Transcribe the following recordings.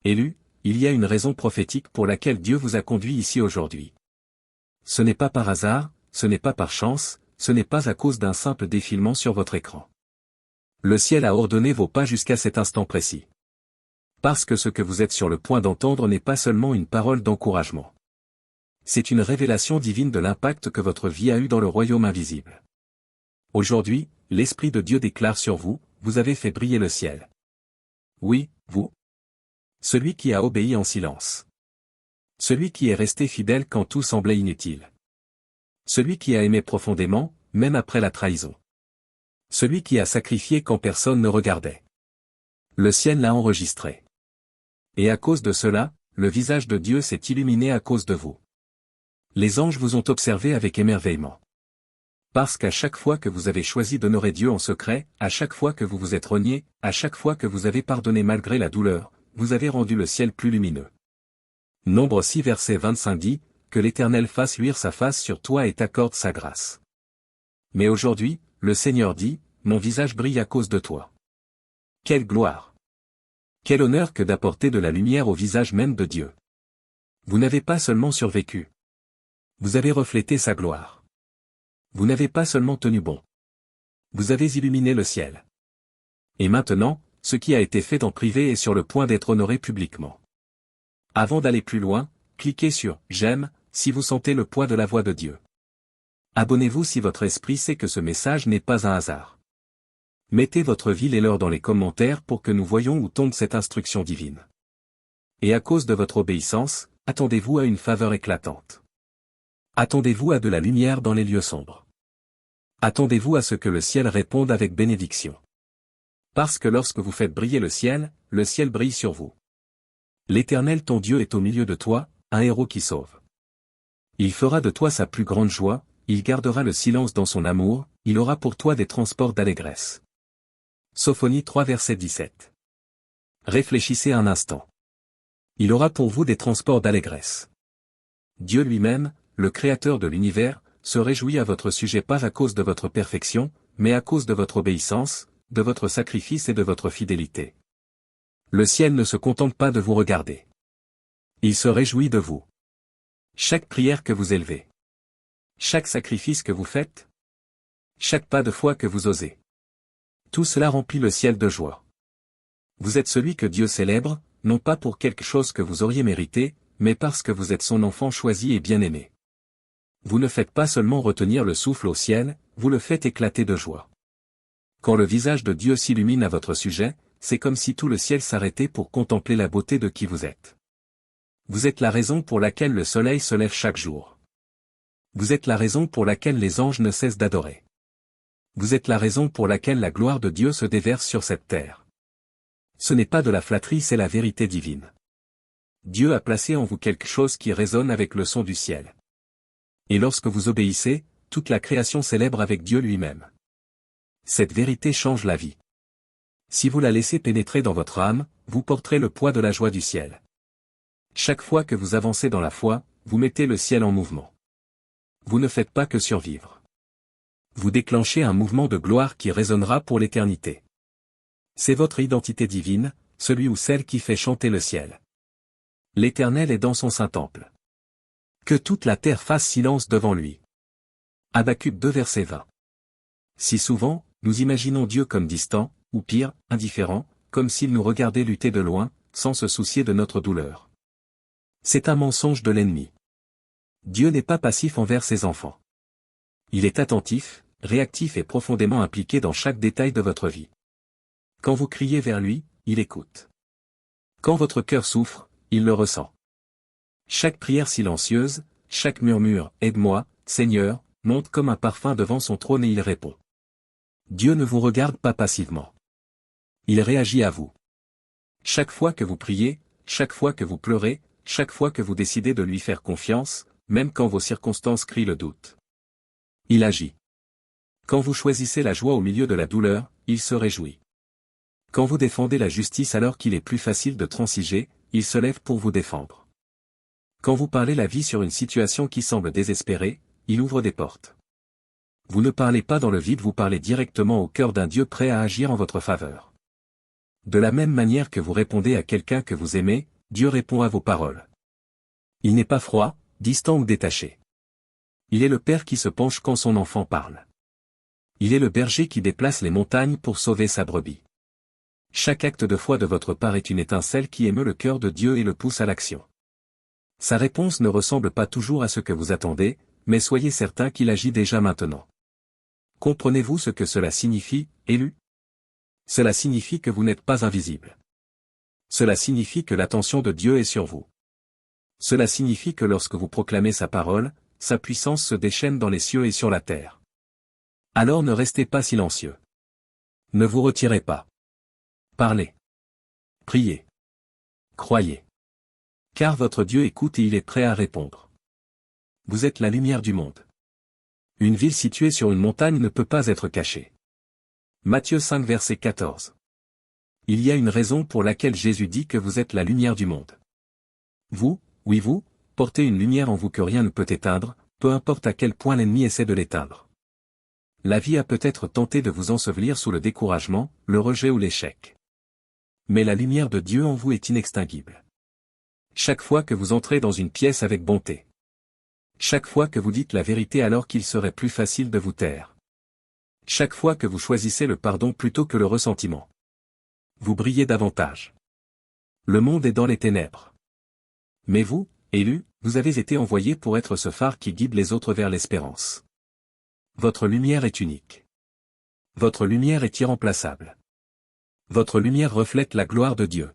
Élu, il y a une raison prophétique pour laquelle Dieu vous a conduit ici aujourd'hui. Ce n'est pas par hasard, ce n'est pas par chance, ce n'est pas à cause d'un simple défilement sur votre écran. Le ciel a ordonné vos pas jusqu'à cet instant précis. Parce que ce que vous êtes sur le point d'entendre n'est pas seulement une parole d'encouragement. C'est une révélation divine de l'impact que votre vie a eu dans le royaume invisible. Aujourd'hui, l'Esprit de Dieu déclare sur vous, vous avez fait briller le ciel. Oui, vous. Celui qui a obéi en silence. Celui qui est resté fidèle quand tout semblait inutile. Celui qui a aimé profondément, même après la trahison. Celui qui a sacrifié quand personne ne regardait. Le ciel l'a enregistré. Et à cause de cela, le visage de Dieu s'est illuminé à cause de vous. Les anges vous ont observé avec émerveillement. Parce qu'à chaque fois que vous avez choisi d'honorer Dieu en secret, à chaque fois que vous vous êtes renié, à chaque fois que vous avez pardonné malgré la douleur, vous avez rendu le ciel plus lumineux. Nombre 6 verset 25 dit, que l'Éternel fasse luire sa face sur toi et t'accorde sa grâce. Mais aujourd'hui, le Seigneur dit, mon visage brille à cause de toi. Quelle gloire! Quel honneur que d'apporter de la lumière au visage même de Dieu. Vous n'avez pas seulement survécu. Vous avez reflété sa gloire. Vous n'avez pas seulement tenu bon. Vous avez illuminé le ciel. Et maintenant, ce qui a été fait en privé est sur le point d'être honoré publiquement. Avant d'aller plus loin, cliquez sur « J'aime » si vous sentez le poids de la voix de Dieu. Abonnez-vous si votre esprit sait que ce message n'est pas un hasard. Mettez votre ville et l'heure dans les commentaires pour que nous voyions où tombe cette instruction divine. Et à cause de votre obéissance, attendez-vous à une faveur éclatante. Attendez-vous à de la lumière dans les lieux sombres. Attendez-vous à ce que le ciel réponde avec bénédiction. Parce que lorsque vous faites briller le ciel brille sur vous. L'Éternel ton Dieu est au milieu de toi, un héros qui sauve. Il fera de toi sa plus grande joie, il gardera le silence dans son amour, il aura pour toi des transports d'allégresse. Sophonie 3 verset 17. Réfléchissez un instant. Il aura pour vous des transports d'allégresse. Dieu lui-même, le Créateur de l'univers, se réjouit à votre sujet pas à cause de votre perfection, mais à cause de votre obéissance, de votre sacrifice et de votre fidélité. Le ciel ne se contente pas de vous regarder. Il se réjouit de vous. Chaque prière que vous élevez. Chaque sacrifice que vous faites. Chaque pas de foi que vous osez. Tout cela remplit le ciel de joie. Vous êtes celui que Dieu célèbre, non pas pour quelque chose que vous auriez mérité, mais parce que vous êtes son enfant choisi et bien-aimé. Vous ne faites pas seulement retenir le souffle au ciel, vous le faites éclater de joie. Quand le visage de Dieu s'illumine à votre sujet, c'est comme si tout le ciel s'arrêtait pour contempler la beauté de qui vous êtes. Vous êtes la raison pour laquelle le soleil se lève chaque jour. Vous êtes la raison pour laquelle les anges ne cessent d'adorer. Vous êtes la raison pour laquelle la gloire de Dieu se déverse sur cette terre. Ce n'est pas de la flatterie, c'est la vérité divine. Dieu a placé en vous quelque chose qui résonne avec le son du ciel. Et lorsque vous obéissez, toute la création célèbre avec Dieu lui-même. Cette vérité change la vie. Si vous la laissez pénétrer dans votre âme, vous porterez le poids de la joie du ciel. Chaque fois que vous avancez dans la foi, vous mettez le ciel en mouvement. Vous ne faites pas que survivre. Vous déclenchez un mouvement de gloire qui résonnera pour l'éternité. C'est votre identité divine, celui ou celle qui fait chanter le ciel. L'Éternel est dans son saint temple. Que toute la terre fasse silence devant lui. Habacuc 2 verset 20. Si souvent, nous imaginons Dieu comme distant, ou pire, indifférent, comme s'il nous regardait lutter de loin, sans se soucier de notre douleur. C'est un mensonge de l'ennemi. Dieu n'est pas passif envers ses enfants. Il est attentif, réactif et profondément impliqué dans chaque détail de votre vie. Quand vous criez vers lui, il écoute. Quand votre cœur souffre, il le ressent. Chaque prière silencieuse, chaque murmure « Aide-moi, Seigneur » monte comme un parfum devant son trône et il répond. Dieu ne vous regarde pas passivement. Il réagit à vous. Chaque fois que vous priez, chaque fois que vous pleurez, chaque fois que vous décidez de lui faire confiance, même quand vos circonstances crient le doute. Il agit. Quand vous choisissez la joie au milieu de la douleur, il se réjouit. Quand vous défendez la justice alors qu'il est plus facile de transiger, il se lève pour vous défendre. Quand vous parlez la vie sur une situation qui semble désespérée, il ouvre des portes. Vous ne parlez pas dans le vide, vous parlez directement au cœur d'un Dieu prêt à agir en votre faveur. De la même manière que vous répondez à quelqu'un que vous aimez, Dieu répond à vos paroles. Il n'est pas froid, distant ou détaché. Il est le Père qui se penche quand son enfant parle. Il est le berger qui déplace les montagnes pour sauver sa brebis. Chaque acte de foi de votre part est une étincelle qui émeut le cœur de Dieu et le pousse à l'action. Sa réponse ne ressemble pas toujours à ce que vous attendez, mais soyez certain qu'il agit déjà maintenant. Comprenez-vous ce que cela signifie, élu? Cela signifie que vous n'êtes pas invisible. Cela signifie que l'attention de Dieu est sur vous. Cela signifie que lorsque vous proclamez sa parole, sa puissance se déchaîne dans les cieux et sur la terre. Alors ne restez pas silencieux. Ne vous retirez pas. Parlez. Priez. Croyez. Car votre Dieu écoute et il est prêt à répondre. Vous êtes la lumière du monde. Une ville située sur une montagne ne peut pas être cachée. Matthieu 5 verset 14. Il y a une raison pour laquelle Jésus dit que vous êtes la lumière du monde. Vous, oui vous, portez une lumière en vous que rien ne peut éteindre, peu importe à quel point l'ennemi essaie de l'éteindre. La vie a peut-être tenté de vous ensevelir sous le découragement, le rejet ou l'échec. Mais la lumière de Dieu en vous est inextinguible. Chaque fois que vous entrez dans une pièce avec bonté. Chaque fois que vous dites la vérité alors qu'il serait plus facile de vous taire. Chaque fois que vous choisissez le pardon plutôt que le ressentiment. Vous brillez davantage. Le monde est dans les ténèbres. Mais vous, élus, vous avez été envoyés pour être ce phare qui guide les autres vers l'espérance. Votre lumière est unique. Votre lumière est irremplaçable. Votre lumière reflète la gloire de Dieu.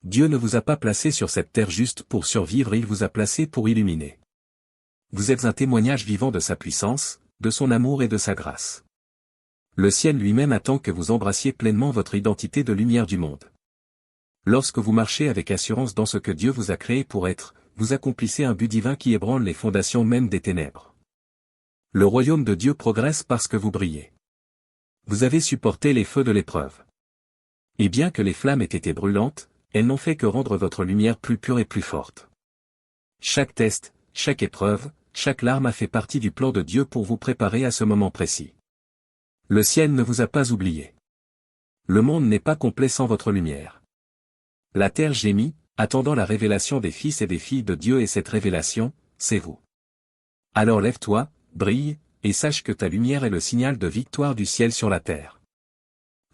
Dieu ne vous a pas placé sur cette terre juste pour survivre, il vous a placé pour illuminer. Vous êtes un témoignage vivant de sa puissance, de son amour et de sa grâce. Le ciel lui-même attend que vous embrassiez pleinement votre identité de lumière du monde. Lorsque vous marchez avec assurance dans ce que Dieu vous a créé pour être, vous accomplissez un but divin qui ébranle les fondations même des ténèbres. Le royaume de Dieu progresse parce que vous brillez. Vous avez supporté les feux de l'épreuve. Et bien que les flammes aient été brûlantes, elles n'ont fait que rendre votre lumière plus pure et plus forte. Chaque test, chaque épreuve, chaque larme a fait partie du plan de Dieu pour vous préparer à ce moment précis. Le ciel ne vous a pas oublié. Le monde n'est pas complet sans votre lumière. La terre gémit, attendant la révélation des fils et des filles de Dieu et cette révélation, c'est vous. Alors lève-toi, brille, et sache que ta lumière est le signal de victoire du ciel sur la terre.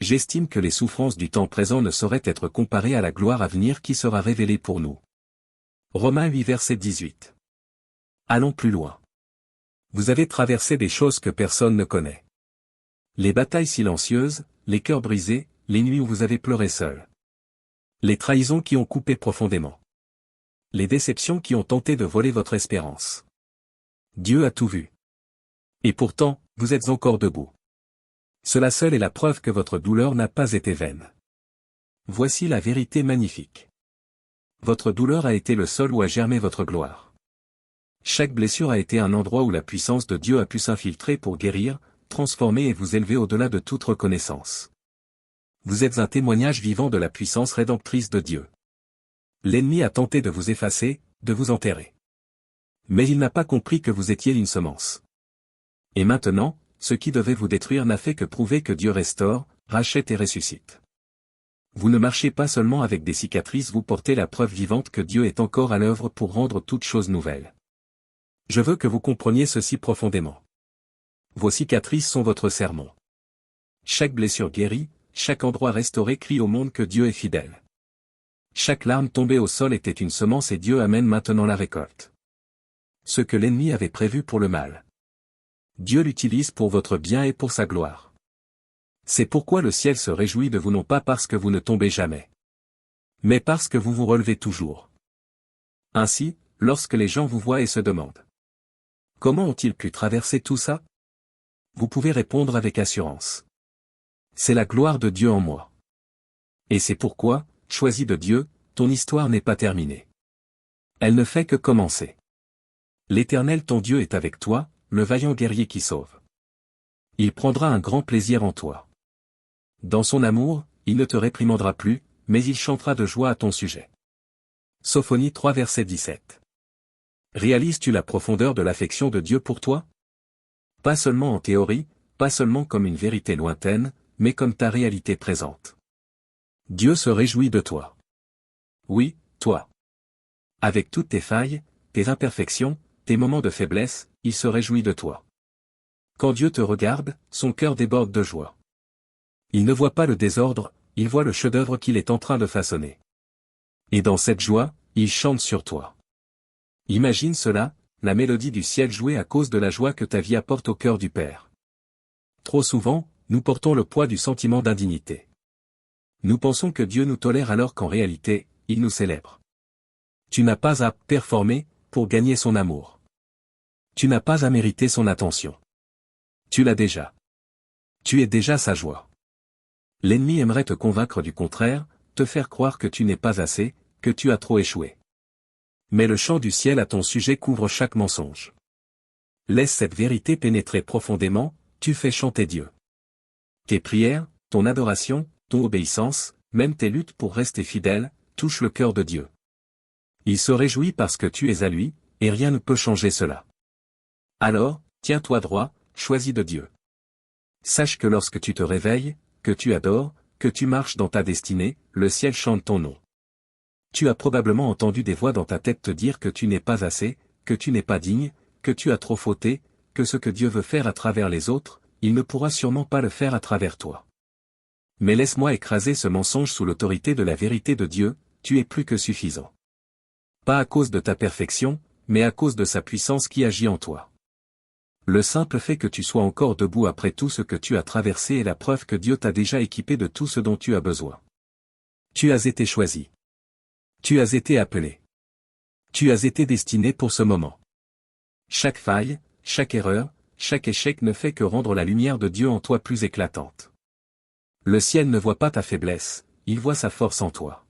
J'estime que les souffrances du temps présent ne sauraient être comparées à la gloire à venir qui sera révélée pour nous. Romains 8 verset 18. Allons plus loin. Vous avez traversé des choses que personne ne connaît. Les batailles silencieuses, les cœurs brisés, les nuits où vous avez pleuré seul. Les trahisons qui ont coupé profondément. Les déceptions qui ont tenté de voler votre espérance. Dieu a tout vu. Et pourtant, vous êtes encore debout. Cela seul est la preuve que votre douleur n'a pas été vaine. Voici la vérité magnifique. Votre douleur a été le sol où a germé votre gloire. Chaque blessure a été un endroit où la puissance de Dieu a pu s'infiltrer pour guérir, transformer et vous élever au-delà de toute reconnaissance. Vous êtes un témoignage vivant de la puissance rédemptrice de Dieu. L'ennemi a tenté de vous effacer, de vous enterrer. Mais il n'a pas compris que vous étiez une semence. Et maintenant, ce qui devait vous détruire n'a fait que prouver que Dieu restaure, rachète et ressuscite. Vous ne marchez pas seulement avec des cicatrices, vous portez la preuve vivante que Dieu est encore à l'œuvre pour rendre toute chose nouvelle. Je veux que vous compreniez ceci profondément. Vos cicatrices sont votre sermon. Chaque blessure guérie, chaque endroit restauré crie au monde que Dieu est fidèle. Chaque larme tombée au sol était une semence et Dieu amène maintenant la récolte. Ce que l'ennemi avait prévu pour le mal, Dieu l'utilise pour votre bien et pour sa gloire. C'est pourquoi le ciel se réjouit de vous, non pas parce que vous ne tombez jamais, mais parce que vous vous relevez toujours. Ainsi, lorsque les gens vous voient et se demandent « Comment ont-ils pu traverser tout ça ?» vous pouvez répondre avec assurance. C'est la gloire de Dieu en moi. Et c'est pourquoi, choisi de Dieu, ton histoire n'est pas terminée. Elle ne fait que commencer. L'Éternel ton Dieu est avec toi, le vaillant guerrier qui sauve. Il prendra un grand plaisir en toi. Dans son amour, il ne te réprimandera plus, mais il chantera de joie à ton sujet. Sophonie 3 verset 17. Réalises-tu la profondeur de l'affection de Dieu pour toi? Pas seulement en théorie, pas seulement comme une vérité lointaine, mais comme ta réalité présente. Dieu se réjouit de toi. Oui, toi. Avec toutes tes failles, tes imperfections, tes moments de faiblesse, il se réjouit de toi. Quand Dieu te regarde, son cœur déborde de joie. Il ne voit pas le désordre, il voit le chef-d'œuvre qu'il est en train de façonner. Et dans cette joie, il chante sur toi. Imagine cela, la mélodie du ciel jouée à cause de la joie que ta vie apporte au cœur du Père. Trop souvent, nous portons le poids du sentiment d'indignité. Nous pensons que Dieu nous tolère alors qu'en réalité, il nous célèbre. Tu n'as pas à performer pour gagner son amour. Tu n'as pas à mériter son attention. Tu l'as déjà. Tu es déjà sa joie. L'ennemi aimerait te convaincre du contraire, te faire croire que tu n'es pas assez, que tu as trop échoué. Mais le chant du ciel à ton sujet couvre chaque mensonge. Laisse cette vérité pénétrer profondément, tu fais chanter Dieu. Tes prières, ton adoration, ton obéissance, même tes luttes pour rester fidèle, touchent le cœur de Dieu. Il se réjouit parce que tu es à lui, et rien ne peut changer cela. Alors, tiens-toi droit, choisis de Dieu. Sache que lorsque tu te réveilles, que tu adores, que tu marches dans ta destinée, le ciel chante ton nom. Tu as probablement entendu des voix dans ta tête te dire que tu n'es pas assez, que tu n'es pas digne, que tu as trop fauté, que ce que Dieu veut faire à travers les autres, il ne pourra sûrement pas le faire à travers toi. Mais laisse-moi écraser ce mensonge sous l'autorité de la vérité de Dieu, tu es plus que suffisant. Pas à cause de ta perfection, mais à cause de sa puissance qui agit en toi. Le simple fait que tu sois encore debout après tout ce que tu as traversé est la preuve que Dieu t'a déjà équipé de tout ce dont tu as besoin. Tu as été choisi. Tu as été appelé. Tu as été destiné pour ce moment. Chaque faille, chaque erreur, chaque échec ne fait que rendre la lumière de Dieu en toi plus éclatante. Le ciel ne voit pas ta faiblesse, il voit sa force en toi.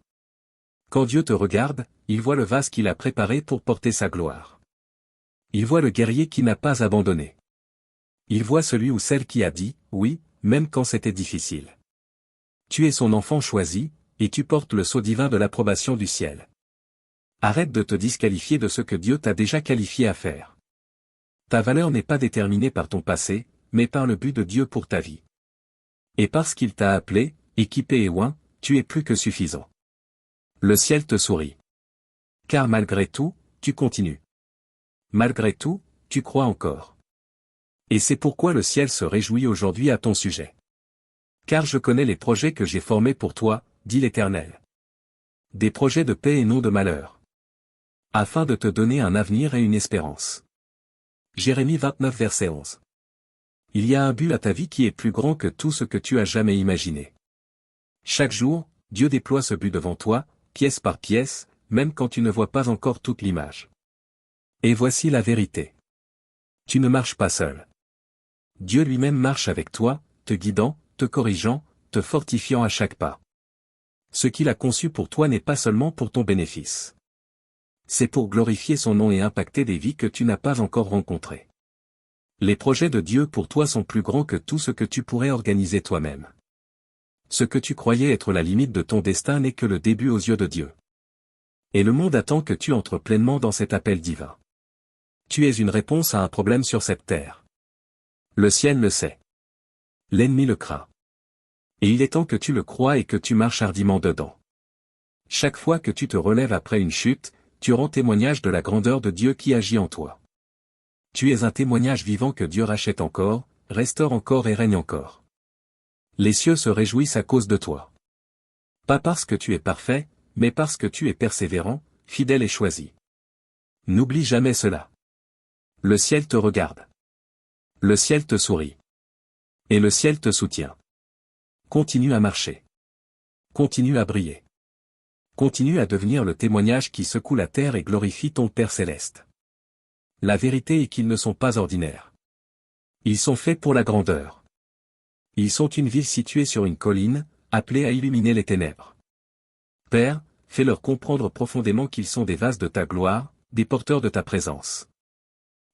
Quand Dieu te regarde, il voit le vase qu'il a préparé pour porter sa gloire. Il voit le guerrier qui n'a pas abandonné. Il voit celui ou celle qui a dit « oui », même quand c'était difficile. Tu es son enfant choisi, et tu portes le sceau divin de l'approbation du ciel. Arrête de te disqualifier de ce que Dieu t'a déjà qualifié à faire. Ta valeur n'est pas déterminée par ton passé, mais par le but de Dieu pour ta vie. Et parce qu'il t'a appelé, équipé et oint, tu es plus que suffisant. Le ciel te sourit. Car malgré tout, tu continues. Malgré tout, tu crois encore. Et c'est pourquoi le ciel se réjouit aujourd'hui à ton sujet. Car je connais les projets que j'ai formés pour toi, dit l'Éternel. Des projets de paix et non de malheur. Afin de te donner un avenir et une espérance. Jérémie 29 verset 11. Il y a un but à ta vie qui est plus grand que tout ce que tu as jamais imaginé. Chaque jour, Dieu déploie ce but devant toi, pièce par pièce, même quand tu ne vois pas encore toute l'image. Et voici la vérité. Tu ne marches pas seul. Dieu lui-même marche avec toi, te guidant, te corrigeant, te fortifiant à chaque pas. Ce qu'il a conçu pour toi n'est pas seulement pour ton bénéfice. C'est pour glorifier son nom et impacter des vies que tu n'as pas encore rencontrées. Les projets de Dieu pour toi sont plus grands que tout ce que tu pourrais organiser toi-même. Ce que tu croyais être la limite de ton destin n'est que le début aux yeux de Dieu. Et le monde attend que tu entres pleinement dans cet appel divin. Tu es une réponse à un problème sur cette terre. Le ciel le sait. L'ennemi le craint. Et il est temps que tu le crois et que tu marches hardiment dedans. Chaque fois que tu te relèves après une chute, tu rends témoignage de la grandeur de Dieu qui agit en toi. Tu es un témoignage vivant que Dieu rachète encore, restaure encore et règne encore. Les cieux se réjouissent à cause de toi. Pas parce que tu es parfait, mais parce que tu es persévérant, fidèle et choisi. N'oublie jamais cela. Le ciel te regarde. Le ciel te sourit. Et le ciel te soutient. Continue à marcher. Continue à briller. Continue à devenir le témoignage qui secoue la terre et glorifie ton Père céleste. La vérité est qu'ils ne sont pas ordinaires. Ils sont faits pour la grandeur. Ils sont une ville située sur une colline, appelée à illuminer les ténèbres. Père, fais-leur comprendre profondément qu'ils sont des vases de ta gloire, des porteurs de ta présence.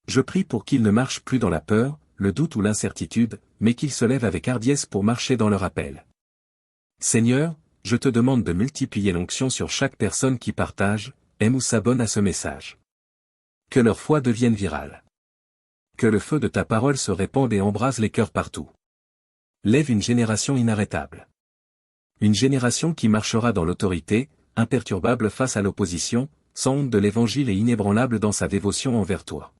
Je prie pour qu'ils ne marchent plus dans la peur, le doute ou l'incertitude, mais qu'ils se lèvent avec hardiesse pour marcher dans leur appel. Seigneur, je te demande de multiplier l'onction sur chaque personne qui partage, aime ou s'abonne à ce message. Que leur foi devienne virale. Que le feu de ta parole se répande et embrase les cœurs partout. Lève une génération inarrêtable. Une génération qui marchera dans l'autorité, imperturbable face à l'opposition, sans honte de l'Évangile et inébranlable dans sa dévotion envers toi.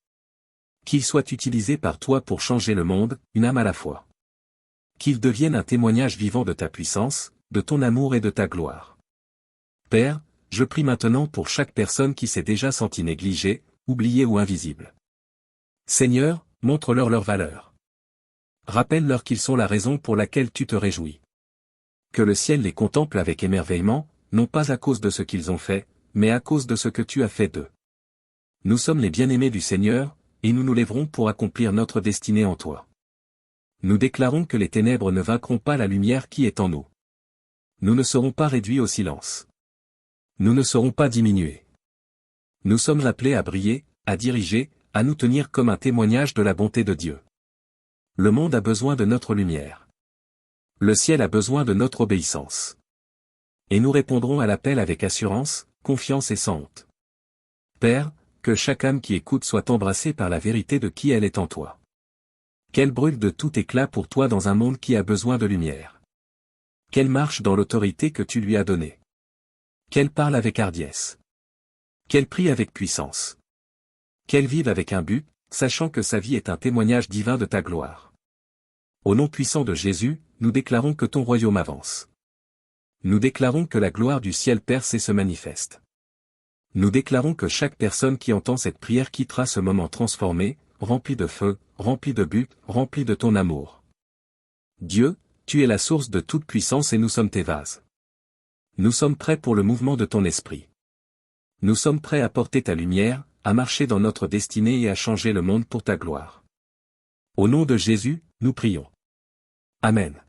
Qu'il soit utilisé par toi pour changer le monde, une âme à la fois. Qu'il devienne un témoignage vivant de ta puissance, de ton amour et de ta gloire. Père, je prie maintenant pour chaque personne qui s'est déjà sentie négligée, oubliée ou invisible. Seigneur, montre-leur leur valeur. Rappelle-leur qu'ils sont la raison pour laquelle tu te réjouis. Que le ciel les contemple avec émerveillement, non pas à cause de ce qu'ils ont fait, mais à cause de ce que tu as fait d'eux. Nous sommes les bien-aimés du Seigneur, et nous nous lèverons pour accomplir notre destinée en toi. Nous déclarons que les ténèbres ne vaincront pas la lumière qui est en nous. Nous ne serons pas réduits au silence. Nous ne serons pas diminués. Nous sommes appelés à briller, à diriger, à nous tenir comme un témoignage de la bonté de Dieu. Le monde a besoin de notre lumière. Le ciel a besoin de notre obéissance. Et nous répondrons à l'appel avec assurance, confiance et sans honte. Père, que chaque âme qui écoute soit embrassée par la vérité de qui elle est en toi. Qu'elle brûle de tout éclat pour toi dans un monde qui a besoin de lumière. Qu'elle marche dans l'autorité que tu lui as donnée. Qu'elle parle avec hardiesse. Qu'elle prie avec puissance. Qu'elle vive avec un but, sachant que sa vie est un témoignage divin de ta gloire. Au nom puissant de Jésus, nous déclarons que ton royaume avance. Nous déclarons que la gloire du ciel perce et se manifeste. Nous déclarons que chaque personne qui entend cette prière quittera ce moment transformé, rempli de feu, rempli de but, rempli de ton amour. Dieu, tu es la source de toute puissance et nous sommes tes vases. Nous sommes prêts pour le mouvement de ton esprit. Nous sommes prêts à porter ta lumière, à marcher dans notre destinée et à changer le monde pour ta gloire. Au nom de Jésus, nous prions. Amen.